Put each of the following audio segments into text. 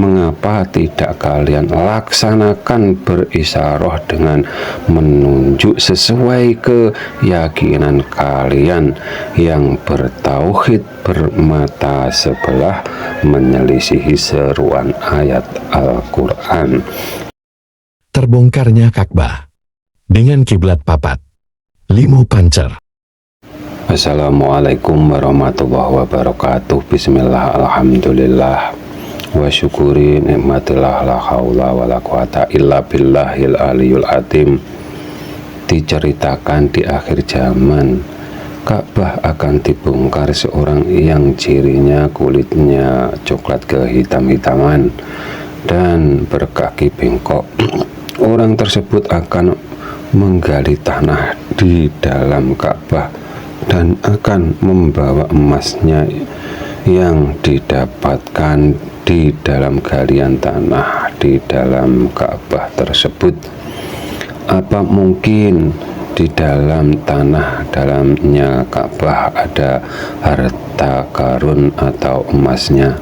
Mengapa tidak kalian laksanakan berisyarah dengan menunjuk sesuai keyakinan kalian yang bertauhid bermata sebelah menyelisihi seruan ayat Al-Quran? Terbongkarnya Ka'bah dengan kiblat papat, limo pancer. Assalamualaikum warahmatullahi wabarakatuh. Bismillah, alhamdulillah, wa syukuri nikmatillah, la haula wa la quwata illa billahil aliyul azim. Diceritakan di akhir zaman, Ka'bah akan dibongkar seorang yang cirinya kulitnya coklat kehitam-hitaman dan berkaki bengkok. Orang tersebut akan menggali tanah di dalam Ka'bah dan akan membawa emasnya yang didapatkan di dalam galian tanah di dalam Ka'bah tersebut. Apa mungkin di dalam tanah dalamnya Ka'bah ada harta karun atau emasnya?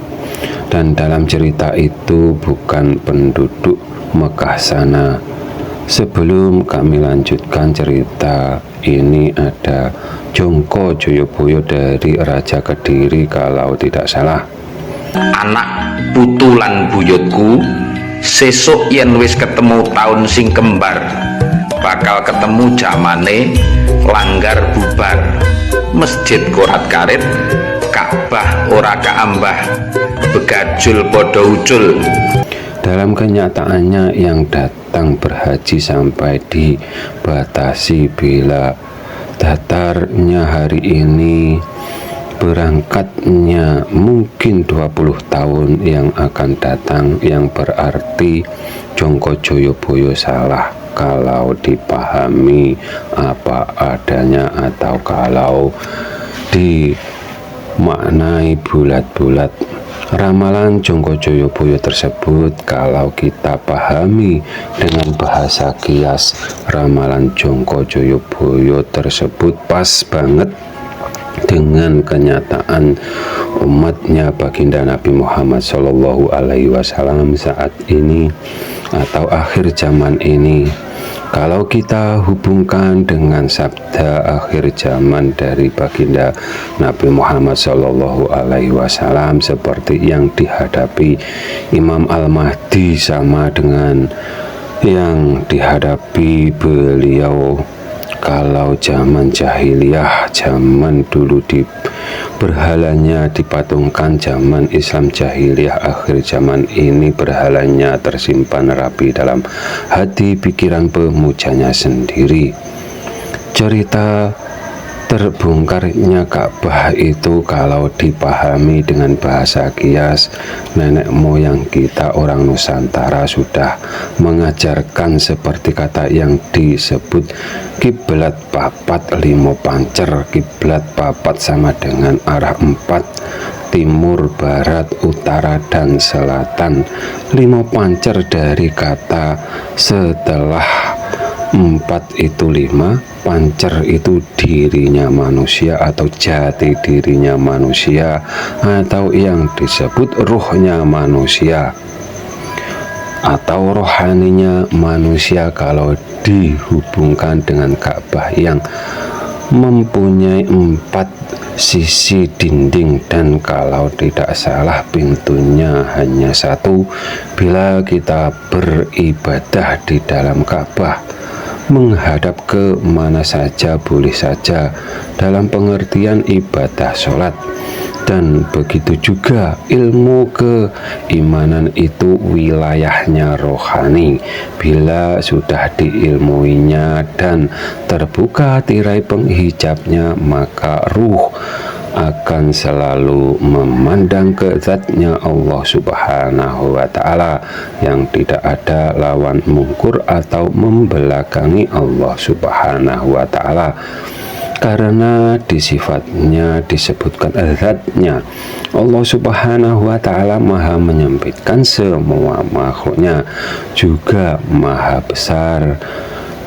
Dan dalam cerita itu bukan penduduk Mekah sana. Sebelum kami lanjutkan cerita ini, ada Jongko Joyoboyo dari Raja Kediri kalau tidak salah. Anak putu lan buyutku, sesuk yen wis ketemu taun sing kembar, bakal ketemu jamane langgar bubar. Masjid korat karit, Ka'bah ora kaambah, begajul podo ucul. Dalam kenyataannya yang datang berhaji sampai dibatasi bila datarnya hari ini, berangkatnya mungkin 20 tahun yang akan datang, yang berarti Jongko Joyoboyo salah kalau dipahami apa adanya atau kalau dimaknai bulat-bulat. Ramalan Jongko Joyoboyo tersebut kalau kita pahami dengan bahasa kias, ramalan Jongko Joyoboyo tersebut pas banget dengan kenyataan umatnya baginda Nabi Muhammad Shallallahu Alaihi Wasallam saat ini atau akhir zaman ini. Kalau kita hubungkan dengan sabda akhir zaman dari baginda Nabi Muhammad Shallallahu Alaihi Wasallam seperti yang dihadapi Imam Al-Mahdi sama dengan yang dihadapi beliau kalau zaman jahiliyah, zaman dulu di berhalanya dipatungkan, zaman Islam jahiliyah akhir zaman ini berhalanya tersimpan rapi dalam hati pikiran pemujanya sendiri. Cerita terbongkarnya Ka'bah itu kalau dipahami dengan bahasa kias, nenek moyang kita orang Nusantara sudah mengajarkan seperti kata yang disebut kiblat papat limo pancer. Kiblat papat sama dengan arah 4, timur, barat, utara, dan selatan. Limo pancer dari kata setelah 4 itu 5, pancer itu dirinya manusia atau jati dirinya manusia atau yang disebut ruhnya manusia atau rohaninya manusia kalau dihubungkan dengan Ka'bah yang mempunyai 4 sisi dinding dan kalau tidak salah pintunya hanya 1 bila kita beribadah di dalam Ka'bah. Menghadap ke mana saja boleh saja dalam pengertian ibadah sholat, dan begitu juga ilmu keimanan itu wilayahnya rohani. Bila sudah diilmuinya dan terbuka tirai penghijabnya, maka ruh akan selalu memandang ke zatnya Allah Subhanahu wa Ta'ala yang tidak ada lawan mungkur atau membelakangi Allah Subhanahu wa Ta'ala. Karena di sifatnya disebutkan zatnya, Allah Subhanahu wa Ta'ala maha menyempitkan semua makhluknya, juga maha besar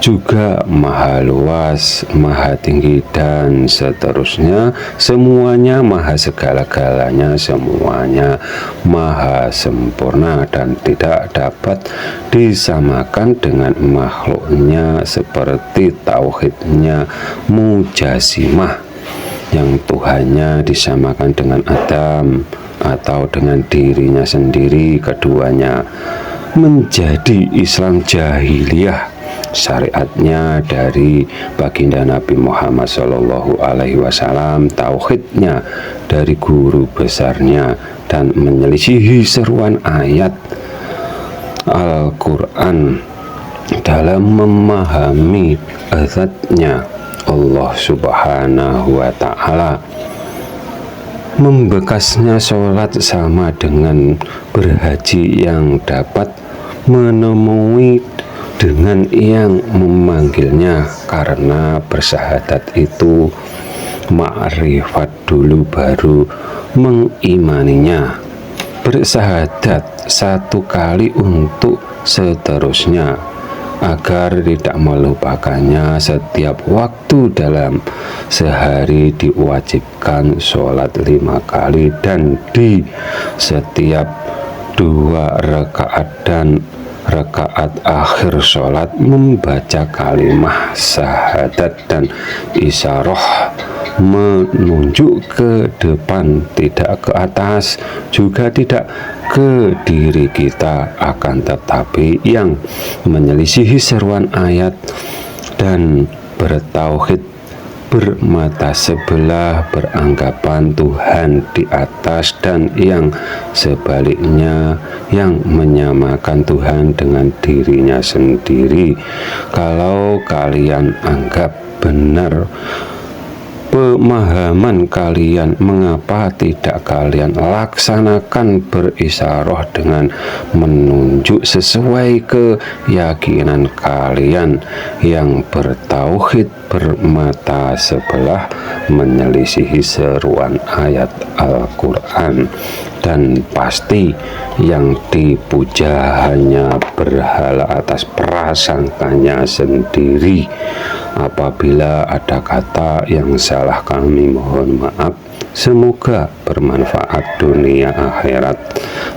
juga maha luas, maha tinggi, dan seterusnya. Semuanya maha segala-galanya, semuanya maha sempurna dan tidak dapat disamakan dengan makhluknya, seperti tauhidnya Mujasimah yang Tuhannya disamakan dengan Adam atau dengan dirinya sendiri. Keduanya menjadi Islam jahiliyah, syariatnya dari baginda Nabi Muhammad SAW, tauhidnya dari guru besarnya, dan menyelisihi seruan ayat Al-Quran dalam memahami azatnya Allah Subhanahu wa Ta'ala. Membekasnya sholat sama dengan berhaji yang dapat menemui dengan yang memanggilnya, karena bersahadat itu ma'rifat dulu baru mengimaninya. Bersahadat satu kali untuk seterusnya, agar tidak melupakannya. Setiap waktu dalam sehari diwajibkan sholat 5 kali, dan di setiap 2 rakaat dan rakaat akhir sholat membaca kalimah syahadat dan isyarah menunjuk ke depan, tidak ke atas, juga tidak ke diri kita, akan tetapi yang menyelisihi seruan ayat dan bertauhid, bermata sebelah, beranggapan Tuhan di atas, dan yang sebaliknya yang menyamakan Tuhan dengan dirinya sendiri. Kalau kalian anggap benar pemahaman kalian, mengapa tidak kalian laksanakan berisyarah dengan menunjuk sesuai keyakinan kalian yang bertauhid, bermata sebelah, menyelisihi seruan ayat Al-Quran. Dan pasti yang dipuja hanya berhala atas prasangkanya sendiri. Apabila ada kata yang salah, kami mohon maaf. Semoga bermanfaat dunia akhirat.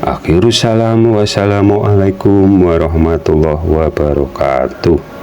Akhirus salam, wassalamualaikum warahmatullahi wabarakatuh.